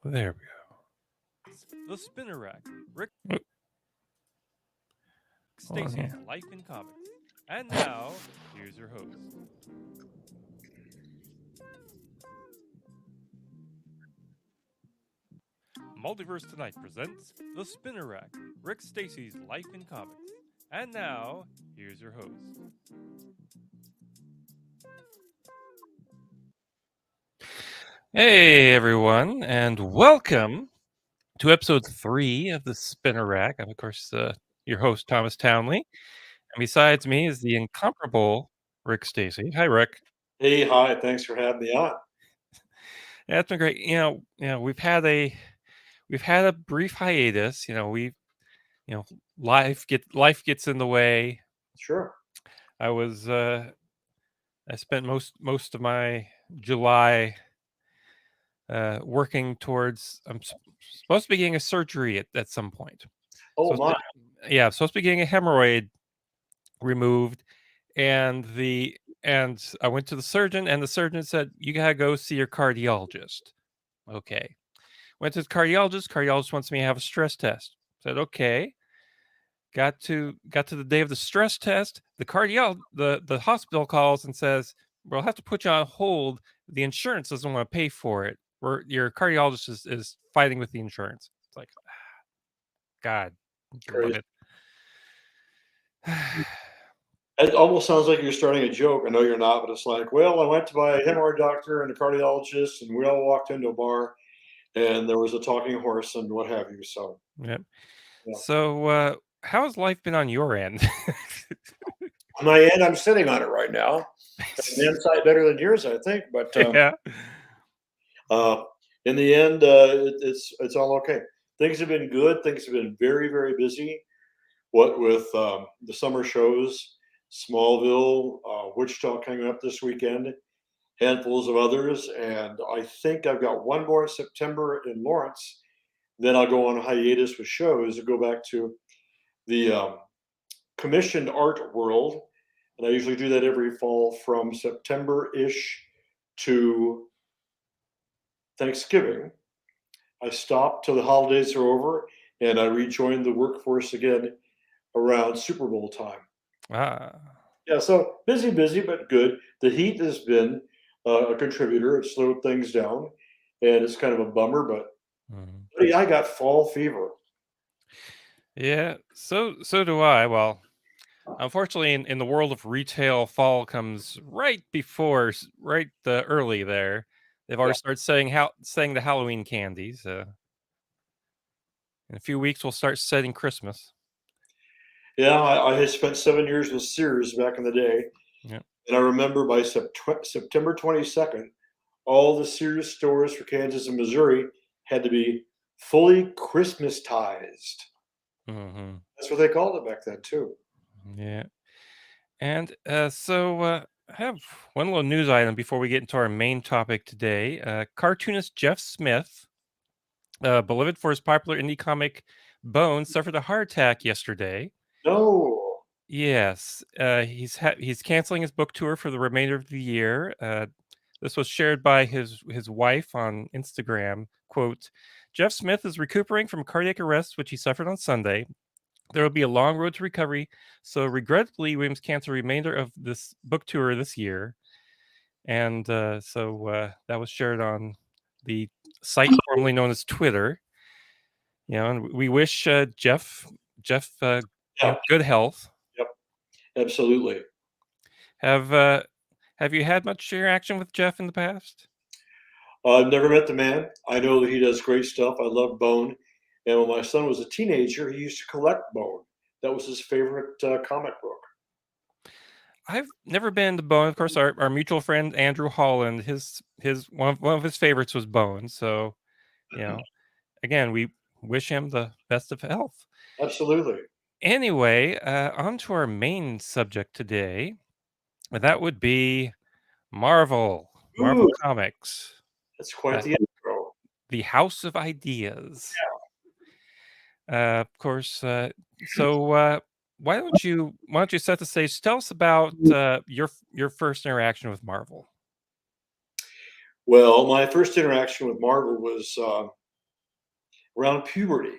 There we go. The Spinner Rack, Rick Oh, Stacy's yeah. Life in Comics. And now, here's your host. Multiverse Tonight presents The Spinner Rack, Rick Stacy's Life in Comics. And now, here's your host. Hey, everyone, and welcome to episode 3 of the Spinner Rack. I'm, of course, your host, Thomas Townley. And besides me is the incomparable Rick Stacy. Hi, Rick. Hey, hi. Thanks for having me on. Yeah, it's been great. We've had a brief hiatus. You know, life gets in the way. Sure. I spent most of my July working towards. Supposed to be getting a surgery at some point. Oh, Supposed my. yeah, I'm supposed to be getting a hemorrhoid removed, and I went to the surgeon, and the surgeon said, "You gotta go see your cardiologist." Okay, went to the cardiologist. Cardiologist wants me to have a stress test. Said okay. Got to the day of the stress test. The hospital calls and says, "We'll have to put you on hold. The insurance doesn't want to pay for it. Your cardiologist is fighting with the insurance." It's like, God, love Crazy. it. It almost sounds like you're starting a joke. I know you're not, but it's like, well, I went to my hemorrhoid doctor and a cardiologist, and we all walked into a bar, and there was a talking horse and what have you. So, Yep. yeah. So, how has life been on your end? On my end, I'm sitting on it right now. An insight better than yours, I think. But Yeah. uh, in the end, it's all okay. Things have been good. Things have been very, very busy. What with the summer shows, Smallville, Wichita coming up this weekend, handfuls of others, and I think I've got one more in September in Lawrence. Then I'll go on hiatus with shows and go back to the commissioned art world, and I usually do that every fall from September-ish to Thanksgiving. I stop till the holidays are over, and I rejoin the workforce again around Super Bowl time. Ah. Yeah, so busy, busy, but good. The heat has been a contributor. It slowed things down, and it's kind of a bummer. Mhm. But yeah, I got fall fever. Yeah. So do I. Well, unfortunately, in the world of retail, fall comes right before, right early there. They've Yeah, already started saying the Halloween candies. In a few weeks, we'll start setting Christmas. yeah. I had spent 7 years with Sears back in the day, Yeah. and I remember by September 22nd, all the Sears stores for Kansas and Missouri had to be fully Christmastized. Hmm. That's what they called it back then, too. Yeah. And I have one little news item before we get into our main topic today. Cartoonist Jeff Smith, beloved for his popular indie comic Bones, suffered a heart attack yesterday. No, Yes, he's canceling his book tour for the remainder of the year. This was shared by his wife on Instagram. Quote: Jeff Smith is recuperating from cardiac arrest, which he suffered on Sunday. There will be a long road to recovery, so regrettably, Williams canceled the remainder of this book tour this year. And that was shared on the site formerly known as Twitter. And we wish Jeff, yeah, good health. yep, absolutely. Have uh, have you had much interaction with Jeff in the past? I've never met the man. I know that he does great stuff. I love Bone. And when my son was a teenager, he used to collect Bone. That was his favorite comic book. I've never been to Bone. Of course, our mutual friend Andrew Holland, his one of his favorites was Bone. So, you know, again, we wish him the best of health. Absolutely. Anyway, on to our main subject today. And that would be Marvel Ooh, Comics, that's quite uh, the intro. the House of Ideas. Of course. Why don't you set the stage? Tell us about your first interaction with Marvel. Well, my first interaction with Marvel was around puberty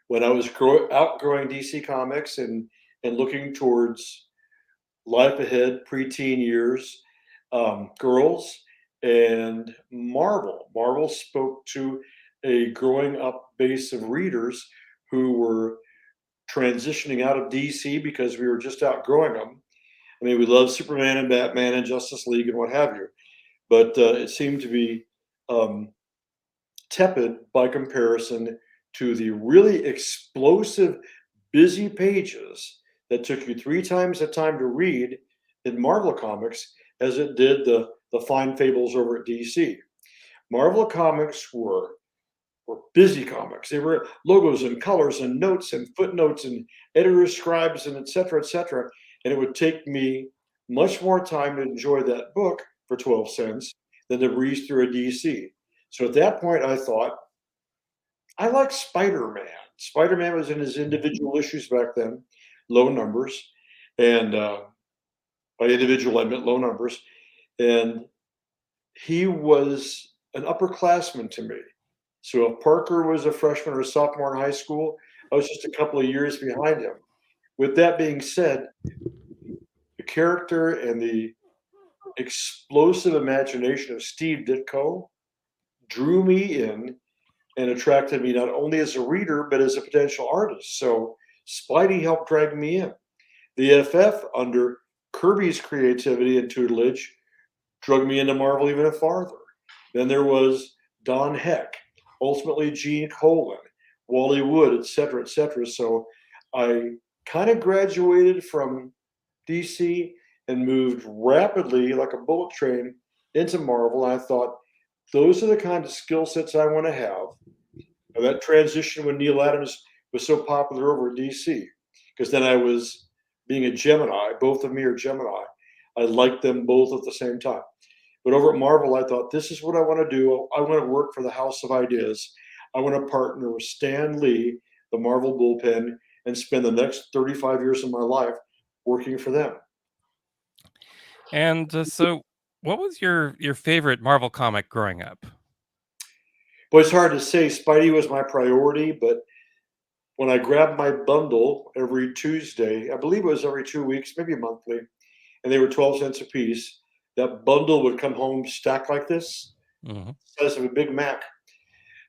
when I was outgrowing DC Comics and looking towards life ahead, preteen years, girls, and Marvel. Marvel spoke to a growing up base of readers who were transitioning out of DC because we were just outgrowing them. I mean, we love Superman and Batman and Justice League and what have you, but it seemed to be um, tepid by comparison to the really explosive, busy pages that took you three times the time to read in Marvel Comics as it did the fine fables over at DC. Marvel Comics were busy comics. They were logos and colors and notes and footnotes and editors, scribes, and et cetera, et cetera. And it would take me much more time to enjoy that book for 12 cents than to breeze through a DC. So at that point, I thought, I like Spider Man. Spider Man was in his individual issues back then, low numbers. And by individual, I meant low numbers. And he was an upperclassman to me. So if Parker was a freshman or a sophomore in high school, I was just a couple of years behind him. With that being said, the character and the explosive imagination of Steve Ditko drew me in and attracted me not only as a reader, but as a potential artist. So Spidey helped drag me in. The FF, under Kirby's creativity and tutelage, drug me into Marvel even farther. Then there was Don Heck, ultimately Gene Colan, Wally Wood, et cetera, et cetera. So I kind of graduated from DC and moved rapidly, like a bullet train, into Marvel. And I thought, those are the kind of skill sets I want to have. And that transition when Neil Adams was so popular over at DC, because then I was being a Gemini, both of me are Gemini. I liked them both at the same time. But over at Marvel, I thought, this is what I want to do. I want to work for the House of Ideas. I want to partner with Stan Lee, the Marvel bullpen, and spend the next 35 years of my life working for them. And so, what was your favorite Marvel comic growing up? Well, it's hard to say. Spidey was my priority, but when I grabbed my bundle every Tuesday, I believe it was every 2 weeks, maybe monthly, and they were 12 cents a piece, that bundle would come home stacked like this, Hmm. size of a Big Mac.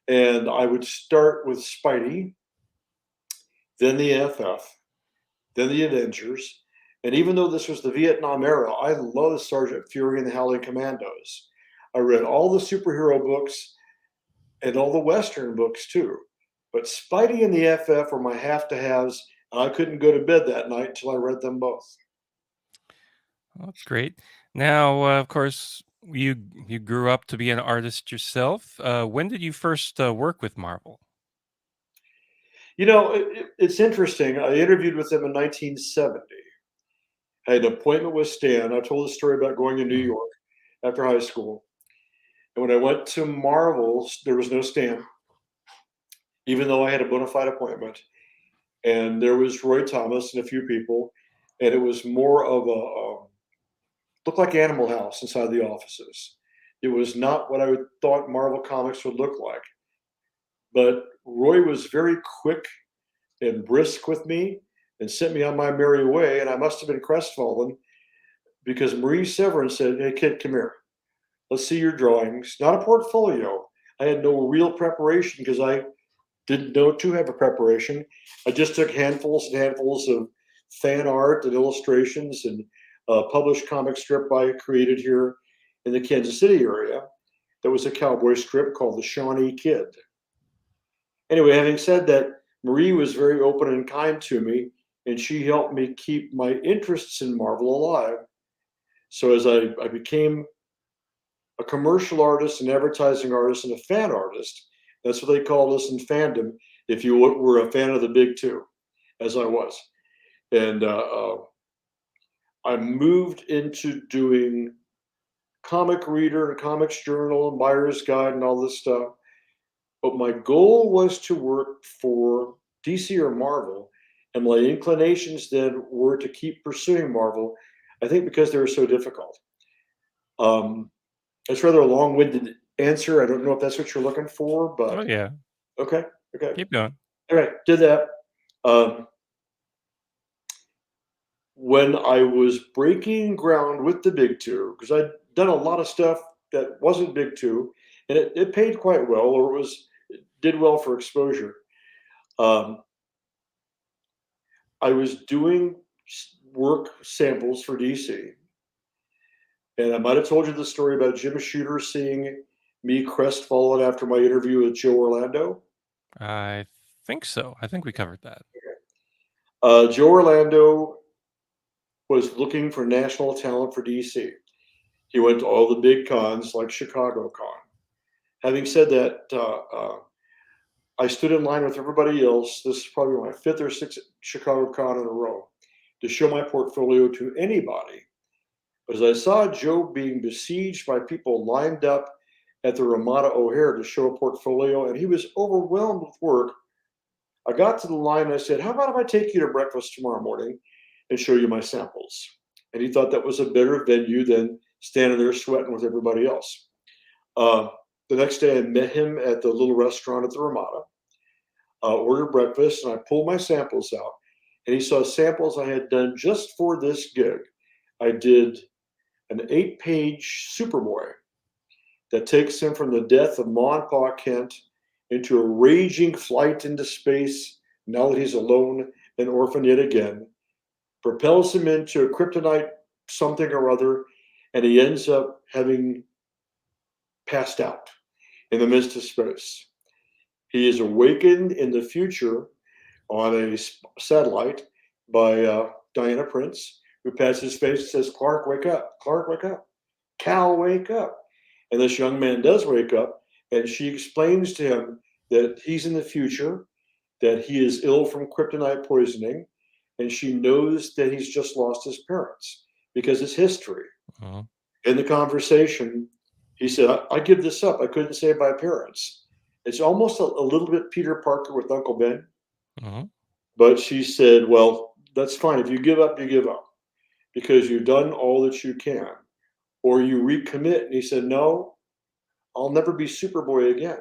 And I would start with Spidey, then the FF, then the Avengers. And even though this was the Vietnam era, I loved Sergeant Fury and the Howling Commandos. I read all the superhero books and all the Western books too. But Spidey and the FF were my have to haves, and I couldn't go to bed that night until I read them both. Well, that's great. Now, of course, you grew up to be an artist yourself. When did you first work with Marvel? You know, it's interesting. I interviewed with them in 1970. I had an appointment with Stan. I told the story about going to New Mm. York after high school. And when I went to Marvel, there was no Stan, even though I had a bona fide appointment. And there was Roy Thomas and a few people. And it was more of looked like Animal House inside the offices. It was not what I would thought Marvel Comics would look like. But Roy was very quick and brisk with me and sent me on my merry way. And I must have been crestfallen because Marie Severin said, "Hey, kid, come here. Let's see your drawings." Not a portfolio. I had no real preparation because I didn't know to have a preparation. I just took handfuls and handfuls of fan art and illustrations and published comic strip I created here in the Kansas City area. That was a cowboy strip called The Shawnee Kid. Anyway, having said that, Marie was very open and kind to me, and she helped me keep my interests in Marvel alive. So as I became a commercial artist, an advertising artist, and a fan artist, that's what they called us in fandom, if you were a fan of the big two, as I was. And I moved into doing comic reader and comics journal and buyer's guide and all this stuff. But my goal was to work for DC or Marvel, and my inclinations then were to keep pursuing Marvel. I think because they were so difficult. Um, it's rather a long-winded answer. I don't know if that's what you're looking for, Oh but yeah. okay, Okay. Keep going. All right. Did that. Um, when I was breaking ground with the big two, because I'd done a lot of stuff that wasn't big two, and it paid quite well, or it did well for exposure. Um, I was doing work samples for DC, and I might have told you the story about Jim Shooter seeing me crestfallen after my interview with Joe Orlando. I think so. I think we covered that. Joe Orlando was looking for national talent for DC. He went to all the big cons like Chicago Con. Having said that, I stood in line with everybody else. This is probably my fifth or sixth Chicago Con in a row to show my portfolio to anybody. But as I saw Joe being besieged by people lined up at the Ramada O'Hare to show a portfolio, and he was overwhelmed with work, I got to the line and I said, "How about if I take you to breakfast tomorrow morning and show you my samples?" And he thought that was a better venue than standing there sweating with everybody else. Uh, the next day, I met him at the little restaurant at the Ramada, ordered breakfast, and I pulled my samples out. And he saw samples I had done just for this gig. I did an 8-page Superboy that takes him from the death of Ma and Pa Kent into a raging flight into space, now that he's alone and orphaned yet again, propels him into a kryptonite something or other, and he ends up having passed out in the midst of space. He is awakened in the future on a satellite by Diana Prince, who pats his face and says, "Clark, wake up. Clark, wake up. Cal, wake up." And this young man does wake up, and she explains to him that he's in the future, that he is ill from kryptonite poisoning, and she knows that he's just lost his parents because it's history. Uh-huh. In the conversation, he said, I give this up. I couldn't save my parents. It's almost a little bit Peter Parker with Uncle Ben. Uh-huh. But she said, well, that's fine. If you give up, you give up because you've done all that you can. Or you recommit. And he said, no, I'll never be Superboy again.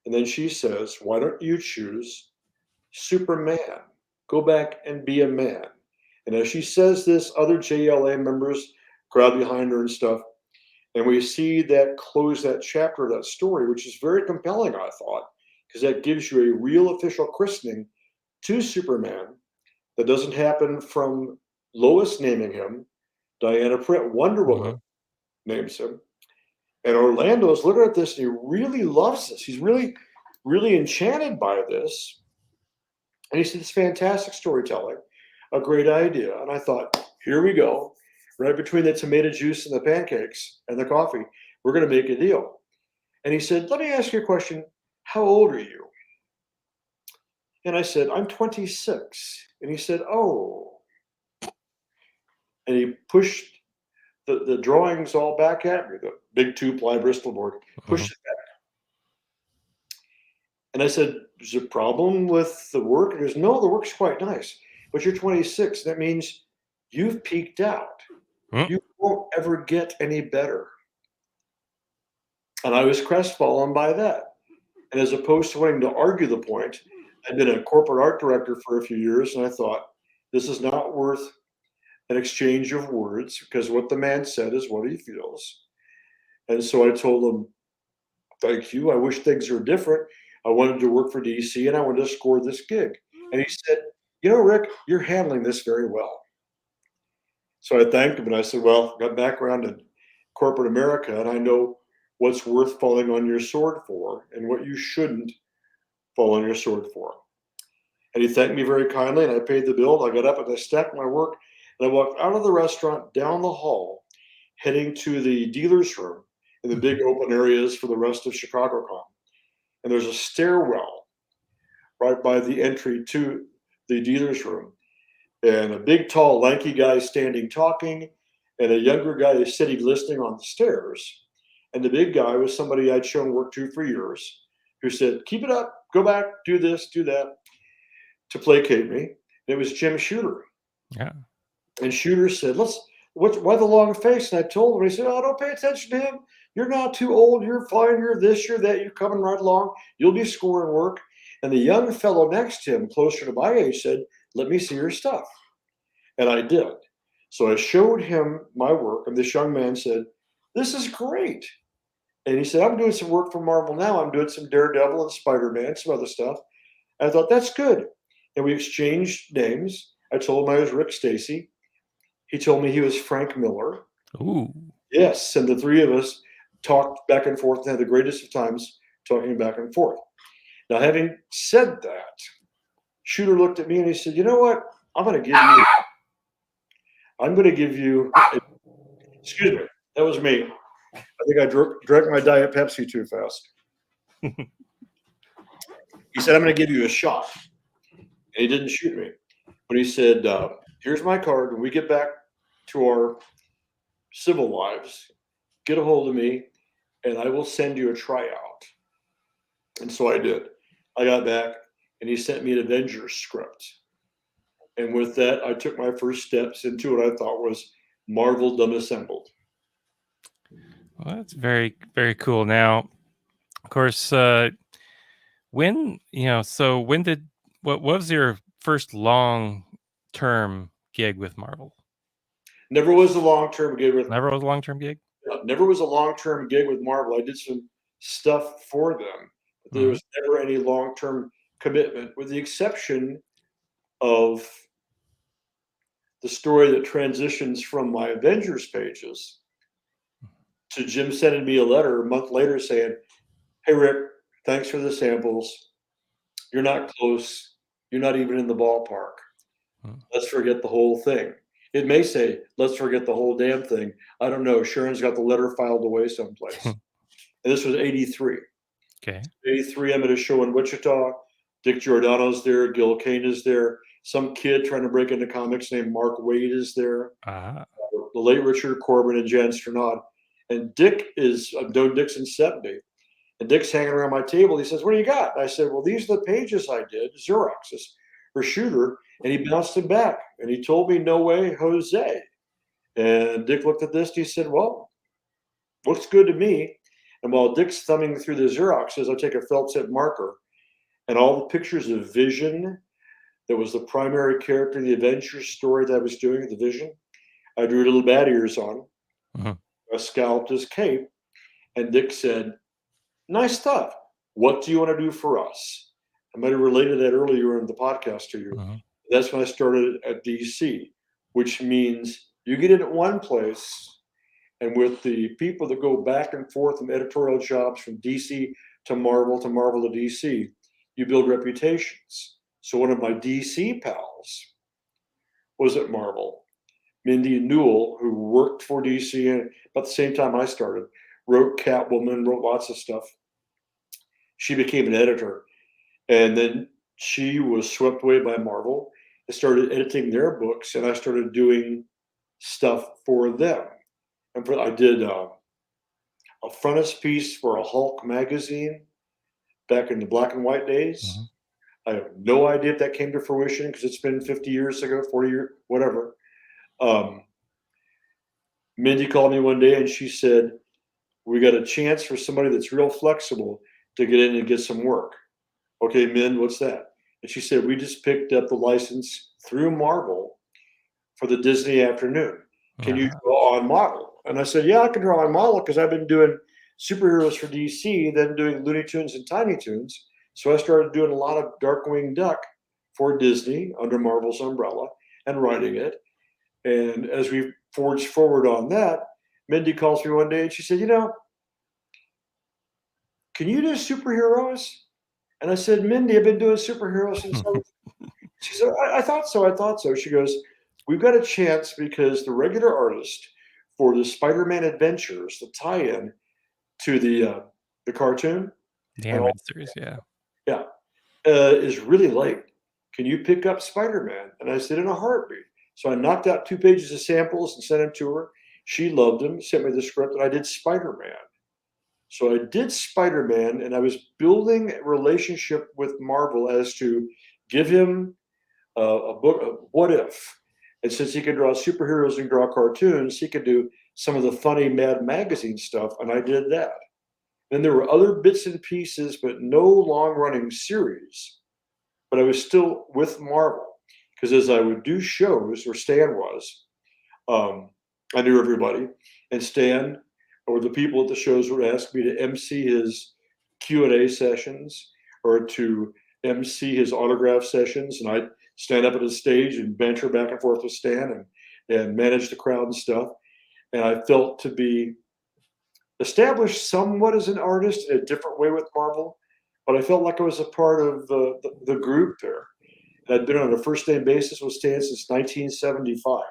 And then she says, why don't you choose Superman? Go back and be a man. And as she says this, other JLA members crowd behind her and stuff. And we see that close that chapter of that story, which is very compelling, I thought, because that gives you a real official christening to Superman that doesn't happen from Lois naming him. Diana Prince, Wonder Woman, Uh-huh. names him. And Orlando is looking at this and he really loves this. He's really, really enchanted by this. And he said, it's fantastic storytelling, a great idea. And I thought, here we go. Right between the tomato juice and the pancakes and the coffee, we're going to make a deal. And he said, let me ask you a question. How old are you? And I said, I'm 26. And he said, oh. And he pushed the drawings all back at me, the big 2-ply Bristol board, pushed it back. And I said, there's a problem with the work? And he goes, no, the work's quite nice. But you're 26. That means you've peaked out. You won't ever get any better. And I was crestfallen by that. And as opposed to wanting to argue the point, I'd been a corporate art director for a few years, and I thought, this is not worth an exchange of words because what the man said is what he feels. And so I told him, thank you. I wish things were different. I wanted to work for DC and I wanted to score this gig. And he said, you know, Rick, you're handling this very well. So I thanked him and I said, well, I've got background in corporate America and I know what's worth falling on your sword for and what you shouldn't fall on your sword for. And he thanked me very kindly and I paid the bill. I got up and I stacked my work and I walked out of the restaurant down the hall, heading to the dealer's room in the big open areas for the rest of ChicagoCon. And there's a stairwell right by the entry to the dealer's room. And a big, tall, lanky guy standing talking, and a younger guy is sitting listening on the stairs. And the big guy was somebody I'd shown work to for years, who said, keep it up, go back, do this, do that, to placate me. And it was Jim Shooter. Yeah. And Shooter said, why the long face? And I told him, he said, oh, don't pay attention to him. You're not too old. You're fine. You're this, you're that. You're coming right along. You'll be scoring work. And the young fellow next to him, closer to my age, said, let me see your stuff. And I did. So I showed him my work, and this young man said, this is great. And he said, I'm doing some work for Marvel now. I'm doing some Daredevil and Spider-Man, some other stuff. And I thought, that's good. And we exchanged names. I told him I was Rick Stacy. He told me he was Frank Miller. Ooh. Yes, and the three of us talked back and forth and had the greatest of times talking back and forth. Now, having said that, Shooter looked at me and he said, you know what? I'm going to give you, excuse me, that was me. I think I drank my Diet Pepsi too fast. He said, I'm going to give you a shot. And he didn't shoot me. But he said, here's my card. When we get back to our civil lives, get a hold of me and I will send you a tryout. And so I did. I got back and he sent me an Avengers script. And with that, I took my first steps into what I thought was Marvel Done Assembled. Well, that's very, very cool. Now, of course, when what was your first long-term gig with Marvel? Never was a long-term gig with Never was a long-term gig? Never was a long-term gig with Marvel. I did some stuff for them, but there was never any long-term commitment, with the exception of the story that transitions from my Avengers pages to Jim sending me a letter a month later saying, hey, Rick, thanks for the samples. You're not close. You're not even in the ballpark. Let's forget the whole thing. It may say, let's forget the whole damn thing. I don't know. Sharon's got the letter filed away someplace. And this was 83. Okay. 83, I'm at a show in Wichita. Dick Giordano's there. Gil Kane is there. Some kid trying to break into comics named Mark Waid is there. Ah. The late Richard Corbin and Jan Sternad. And Dick I've known Dick since 70. And Dick's hanging around my table. He says, what do you got? And I said, well, these are the pages I did, Xeroxes for Shooter. And he bounced them back. And he told me, no way, Jose. And Dick looked at this. And he said, well, looks good to me. And while Dick's thumbing through the Xeroxes, I take a felt tip marker. And all the pictures of Vision, that was the primary character of the Avengers story that I was doing, the Vision, I drew little bat ears on. I scalped his cape. And Dick said, nice stuff. What do you want to do for us? I might have related that earlier in the podcast to you. That's when I started at DC, which means you get in at one place, and with the people that go back and forth in editorial jobs from DC to Marvel to DC, you build reputations. So one of my DC pals was at Marvel. Mindy Newell, who worked for DC and about the same time I started, wrote Catwoman, wrote lots of stuff. She became an editor. And then she was swept away by Marvel and started editing their books. And I started doing stuff for them. And I did a frontispiece for a Hulk magazine back in the black and white days. I have no idea if that came to fruition because it's been 50 years ago, 40 years, whatever. Mindy called me one day and she said, we got a chance for somebody that's real flexible to get in and get some work. Okay, Min, what's that? And she said, we just picked up the license through Marvel for the Disney afternoon. Can you draw on model? And I said, yeah, I can draw on model because I've been doing superheroes for DC, then doing Looney Tunes and Tiny Toons. So I started doing a lot of Darkwing Duck for Disney under Marvel's umbrella and writing it. And as we forged forward on that, Mindy calls me one day and she said, can you do superheroes? And I said, Mindy, I've been doing superheroes since she said, I thought so. She goes, we've got a chance because the regular artist for the Spider-Man Adventures, the tie-in to the cartoon. The animated series, is really late. Can you pick up Spider-Man? And I said, in a heartbeat. So I knocked out 2 pages of samples and sent them to her. She loved them, sent me the script, and I did Spider-Man. So I did Spider-Man, and I was building a relationship with Marvel as to give him a book of What If. And since he could draw superheroes and draw cartoons, he could do some of the funny Mad Magazine stuff, and I did that. Then there were other bits and pieces, but no long-running series. But I was still with Marvel because as I would do shows, or Stan was, I knew everybody, and Stan or the people at the shows would ask me to MC his Q&A sessions or to MC his autograph sessions, and I'd stand up at his stage and banter back and forth with Stan and manage the crowd and stuff. And I felt to be established somewhat as an artist in a different way with Marvel, but I felt like I was a part of the group there. And I'd been on a first name basis with Stan since 1975.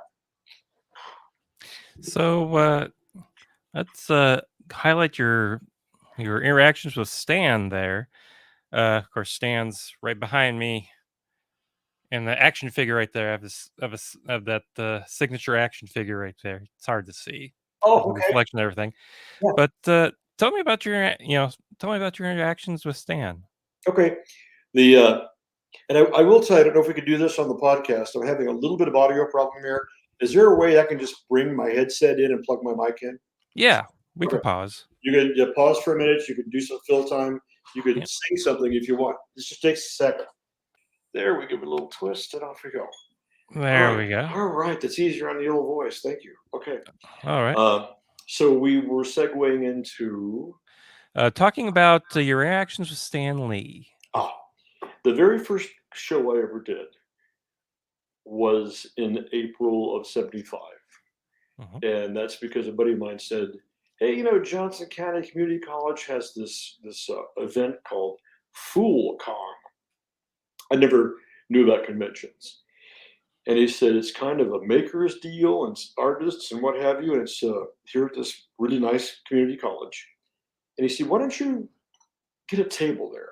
So let's highlight your interactions with Stan there. Of course, Stan's right behind me, and the action figure right there. I have of that signature action figure right there. It's hard to see Oh, the okay. reflection and everything. Yeah. But tell me about tell me about your interactions with Stan. Okay. The and I will tell you, I don't know if we could do this on the podcast. I'm having a little bit of audio problem here. Is there a way I can just bring my headset in and plug my mic in? Yeah, we can Okay. pause. You can pause for a minute. You can do some fill time. You can Yep. sing something if you want. This just takes a second. There, we give it a little twist, and off we go. There we go. All right, that's easier on the old voice. Thank you. Okay. All right. So we were segueing into Talking about your interactions with Stan Lee. the very first show I ever did was in April of '75. And that's because a buddy of mine said, "Hey, Johnson County Community College has this event called FoolCon." I never knew about conventions, and he said it's kind of a maker's deal and it's artists and what have you, and it's here at this really nice community college. And he said, "Why don't you get a table there?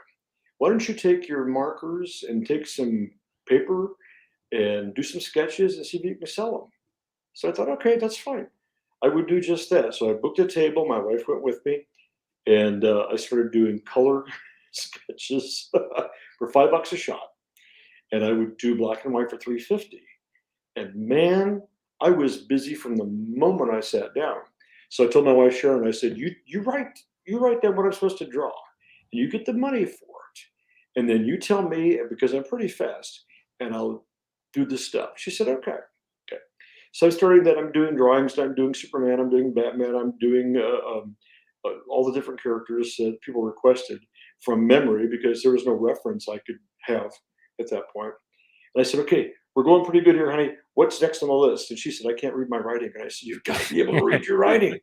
Why don't you take your markers and take some paper and do some sketches and see if you can sell them?" So I thought, okay, that's fine. I would do just that. So I booked a table. My wife went with me, and I started doing color sketches for $5 a shot, and I would do black and white for $3.50. And man, I was busy from the moment I sat down. So I told my wife Sharon, I said, "You write down what I'm supposed to draw, and you get the money for it, and then you tell me because I'm pretty fast, and I'll do the stuff." She said, "Okay." Okay. So I started that. I'm doing drawings. I'm doing Superman. I'm doing Batman. I'm doing all the different characters that people requested from memory because there was no reference I could have at that point. And I said, "Okay, we're going pretty good here, honey. What's next on the list?" And she said, "I can't read my writing." And I said, "You've got to be able to read your writing."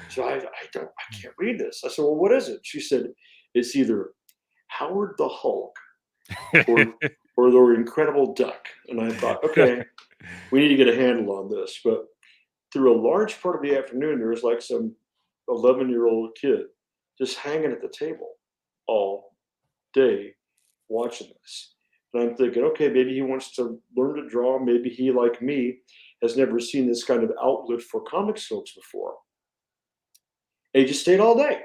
So I can't read this. I said, "Well, what is it?" She said, "It's either Howard the Hulk or the Incredible Duck." And I thought, okay, we need to get a handle on this. But through a large part of the afternoon, there was like some 11-year-old kid just hanging at the table all day watching this. And I'm thinking, okay, maybe he wants to learn to draw. Maybe he, like me, has never seen this kind of outlet for comic strips before. And he just stayed all day.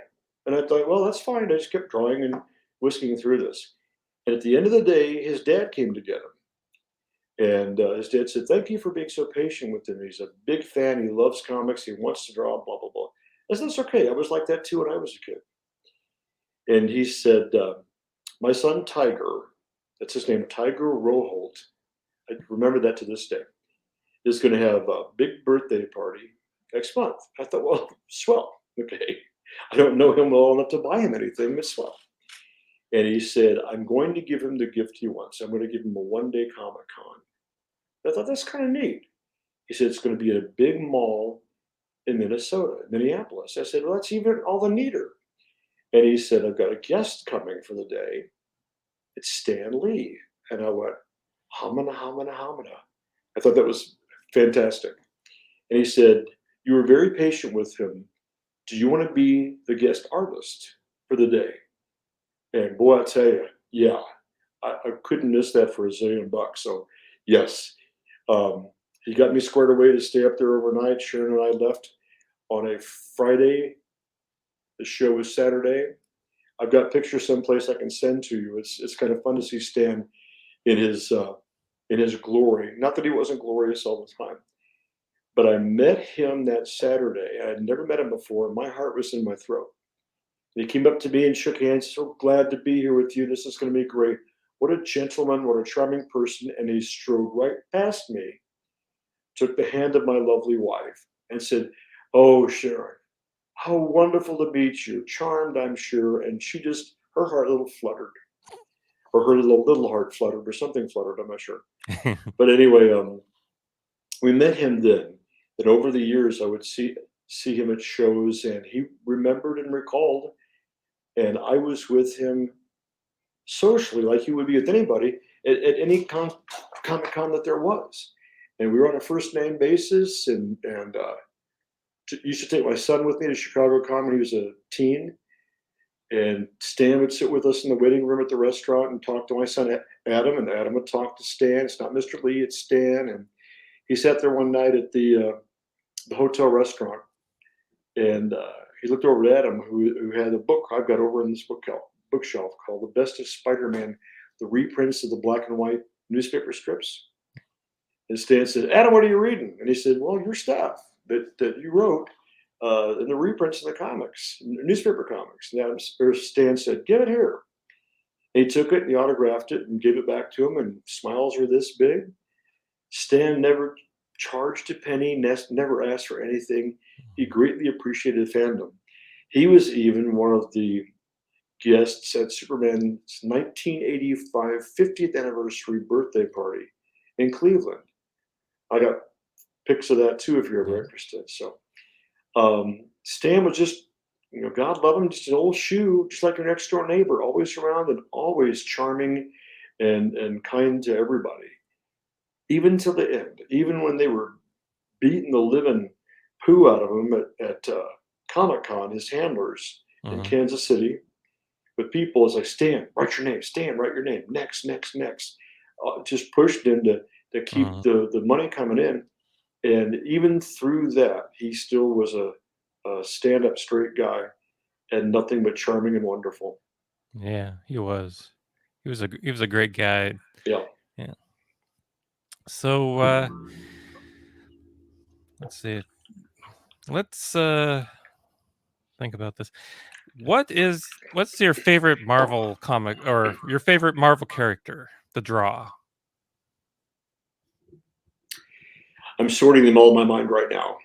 And I thought, well, that's fine. I just kept drawing and whisking through this. And at the end of the day, his dad came to get him. And his dad said, "Thank you for being so patient with him. He's a big fan. He loves comics. He wants to draw, blah, blah, blah." I said, "That's okay. I was like that too when I was a kid." And he said, "My son Tiger," that's his name, Tiger Roholt, I remember that to this day, is going to have a big birthday party next month. I thought, well, swell. Okay. I don't know him well enough to buy him anything, but swell. And he said, "I'm going to give him the gift he wants. I'm going to give him a one-day Comic-Con." I thought, that's kind of neat. He said, "It's going to be at a big mall in Minneapolis." I said, "Well, that's even all the neater." And he said, "I've got a guest coming for the day. It's Stan Lee." And I went, hamana, hamana, hamana. I thought that was fantastic. And he said, "You were very patient with him. Do you want to be the guest artist for the day?" And boy, I tell you, yeah, I couldn't miss that for a zillion bucks. So, yes, he got me squared away to stay up there overnight. Sharon and I left on a Friday. The show was Saturday. I've got pictures someplace I can send to you. It's kind of fun to see Stan in his glory. Not that he wasn't glorious all the time, But I met him that Saturday. I had never met him before, and my heart was in my throat. And he came up to me and shook hands. So glad to be here with you. This is going to be great. What a gentleman, what a charming person. And he strode right past me, took the hand of my lovely wife, and said, "Oh, Sharon, how wonderful to meet you. Charmed, I'm sure." And she just, her heart a little fluttered, or her little heart fluttered, or something fluttered. I'm not sure. But anyway, we met him then. And over the years, I would see him at shows, and he remembered and recalled. And I was with him socially, like you would be with anybody at any Comic Con that there was. And we were on a first name basis, and used to take my son with me to Chicago Con when he was a teen. And Stan would sit with us in the waiting room at the restaurant and talk to my son Adam, and Adam would talk to Stan. It's not Mr. Lee, it's Stan. And he sat there one night at the hotel restaurant, and he looked over at Adam, who had a book I've got over in this bookshelf called "The Best of Spider-Man: The Reprints of the Black and White Newspaper Strips." And Stan said, "Adam, what are you reading?" And he said, "Well, your stuff that you wrote, and the reprints of the comics, newspaper comics." And Stan said, "Give it here." And he took it and he autographed it and gave it back to him, and smiles were this big. Stan never charged a penny, never asked for anything. He greatly appreciated fandom. He was even one of the guests at Superman's 1985 50th anniversary birthday party in Cleveland. I got pics of that too if you're ever interested. So Stan was just, God love him, just an old shoe, just like your next door neighbor, always around and always charming and kind to everybody, even till the end. Even when they were beating the living poo out of him at Comic Con, his handlers in Kansas City, with people, it's like, "Stan, write your name. Stan, write your name. Next, next, next." Just pushed him to keep the money coming in. And even through that, he still was a stand-up straight guy and nothing but charming and wonderful. Yeah, he was. He was a great guy. Yeah. Yeah. So let's see. Let's think about this. What's your favorite Marvel comic or your favorite Marvel character to draw? I'm sorting them all in my mind right now.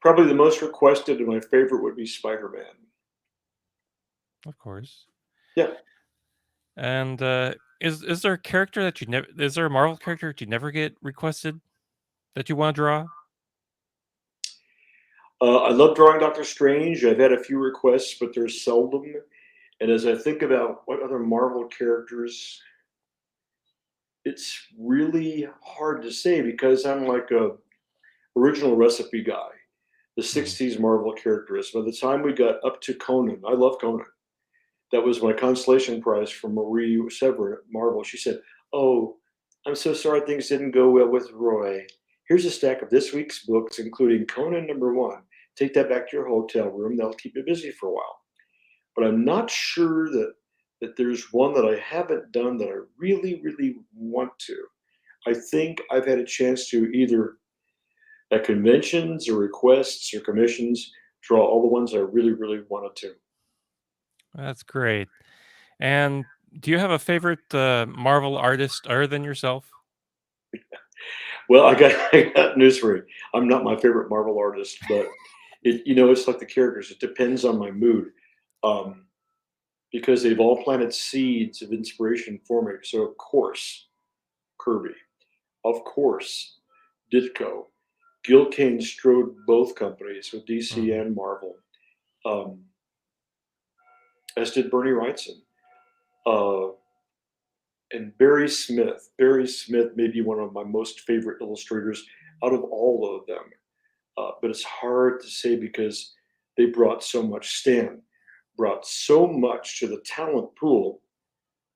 Probably the most requested and my favorite would be Spider-Man. Of course. Yeah. And is there a character that you never is there a Marvel character that you never get requested that you want to draw? I love drawing Doctor Strange. I've had a few requests, but they're seldom. And as I think about what other Marvel characters, it's really hard to say because I'm like a original recipe guy. The 60s Marvel characters. By the time we got up to Conan, I love Conan. That was my consolation prize from Marie Severin at Marvel. She said, "Oh, I'm so sorry things didn't go well with Roy. Here's a stack of this week's books, including Conan #1. Take that back to your hotel room. That'll keep you busy for a while." But I'm not sure that there's one that I haven't done that I really, really want to. I think I've had a chance to either at conventions or requests or commissions draw all the ones I really, really wanted to. That's great. And do you have a favorite Marvel artist other than yourself? Well, I got news for you. I'm not my favorite Marvel artist, but it's like the characters. It depends on my mood, um, because they've all planted seeds of inspiration for me. So of course, Kirby, of course, Ditko, Gil Kane strode both companies with DC Mhm. and Marvel, um, as did Bernie Wrightson. Uh, and Barry Smith. Barry Smith may be one of my most favorite illustrators out of all of them. But it's hard to say because they brought so much. Stan brought so much to the talent pool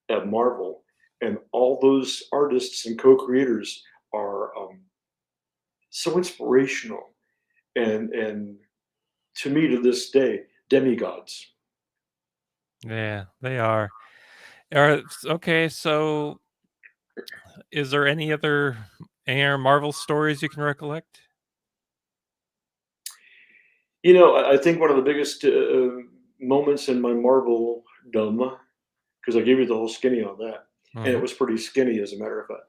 at Marvel, and all those artists and co-creators are so inspirational, and to me to this day, demigods. Yeah, they are. Okay, so is there any other Any other Marvel stories you can recollect? I think one of the biggest moments in my Marvel dumb, because I gave you the whole skinny on that, and it Mhm. was pretty skinny, as a matter of fact.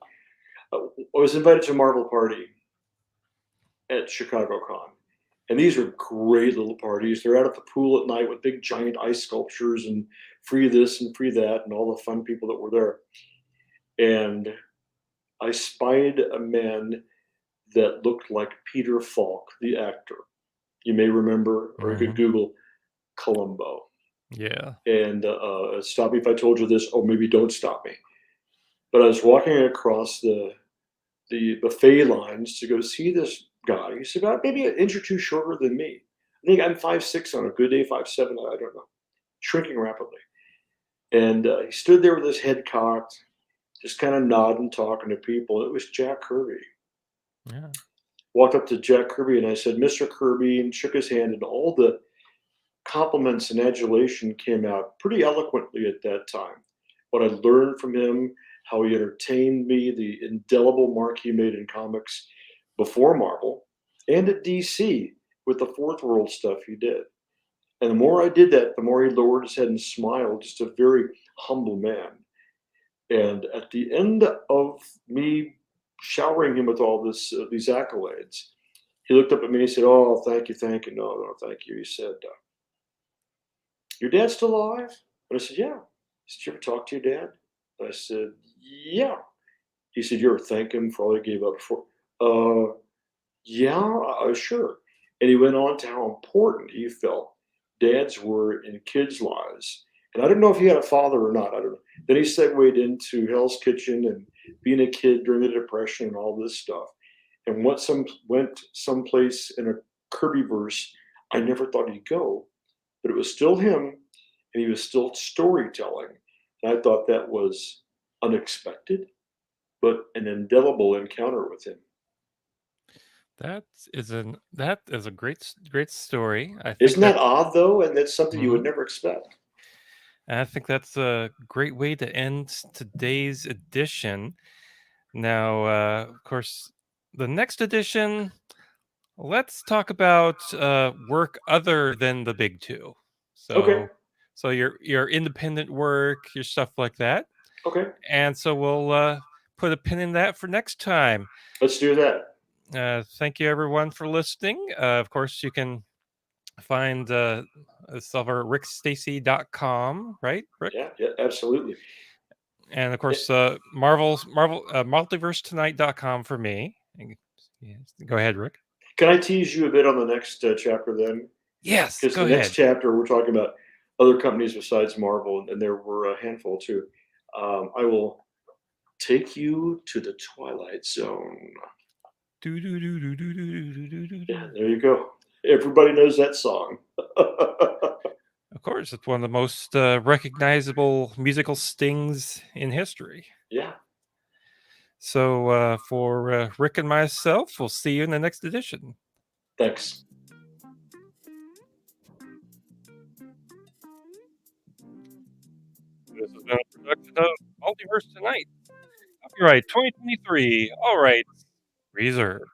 I was invited to a Marvel party at Chicago Con. And these are great little parties. They're out at the pool at night with big giant ice sculptures and free this and free that and all the fun people that were there. And I spied a man that looked like Peter Falk, the actor. You may remember, or you could Mhm. Google Columbo. Yeah. And stop me if I told you this, or maybe don't stop me. But I was walking across the buffet lines to go see this guy. He's about maybe an inch or two shorter than me. I think I'm 5'6" on a good day, 5'7", I don't know, shrinking rapidly. And he stood there with his head cocked, just kind of nodding, talking to people. It was Jack Kirby. Yeah. Walked up to Jack Kirby and I said, Mr. Kirby, and shook his hand, and all the compliments and adulation came out pretty eloquently at that time. What I learned from him, how he entertained me, the indelible mark he made in comics before Marvel and at DC with the Fourth World stuff he did. And the more I did that, the more he lowered his head and smiled, just a very humble man. And at the end of me showering him with all these accolades, he looked up at me and he said, "Oh, thank you, thank you. No, no, thank you." He said, "Your dad's still alive?" And I said, "Yeah." He said, "You ever talk to your dad?" I said, "Yeah." He said, "You ever thank him for all he gave up for?" Uh, yeah, sure. And he went on to how important he felt dads were in kids' lives. And I don't know if he had a father or not. I don't know. Then he segued into Hell's Kitchen and being a kid during the Depression and all this stuff. And went someplace in a Kirby verse I never thought he'd go, but it was still him, and he was still storytelling. And I thought that was unexpected, but an indelible encounter with him. That is a great story. I think Isn't that that odd though? And that's something you would Mhm. never expect. And I think that's a great way to end today's edition. Now, of course, the next edition, let's talk about work other than the big two. Okay. So your independent work, your stuff like that. Okay. And so we'll put a pin in that for next time. Let's do that. Thank you everyone for listening. Of course, you can find stuff at rickstacy.com, right, Rick? Yeah. Yeah. Absolutely. And of Eh, course, multiversetonight.com for me. Yes, go ahead, Rick. Can I tease you a bit on the next chapter then? Yes, Because go the next ahead. chapter we're talking about other companies besides Marvel, and there were a handful too. I will take you to the Twilight Zone. Do, do, do, do, do, do, do, do, do, Yeah, do. there you go. Everybody knows that song. Of course, it's one of the most recognizable musical stings in history. Yeah. So, for Rick and myself, we'll see you in the next edition. Thanks. This has been a production of Multiverse Tonight. Copyright 2023. All right, reserved.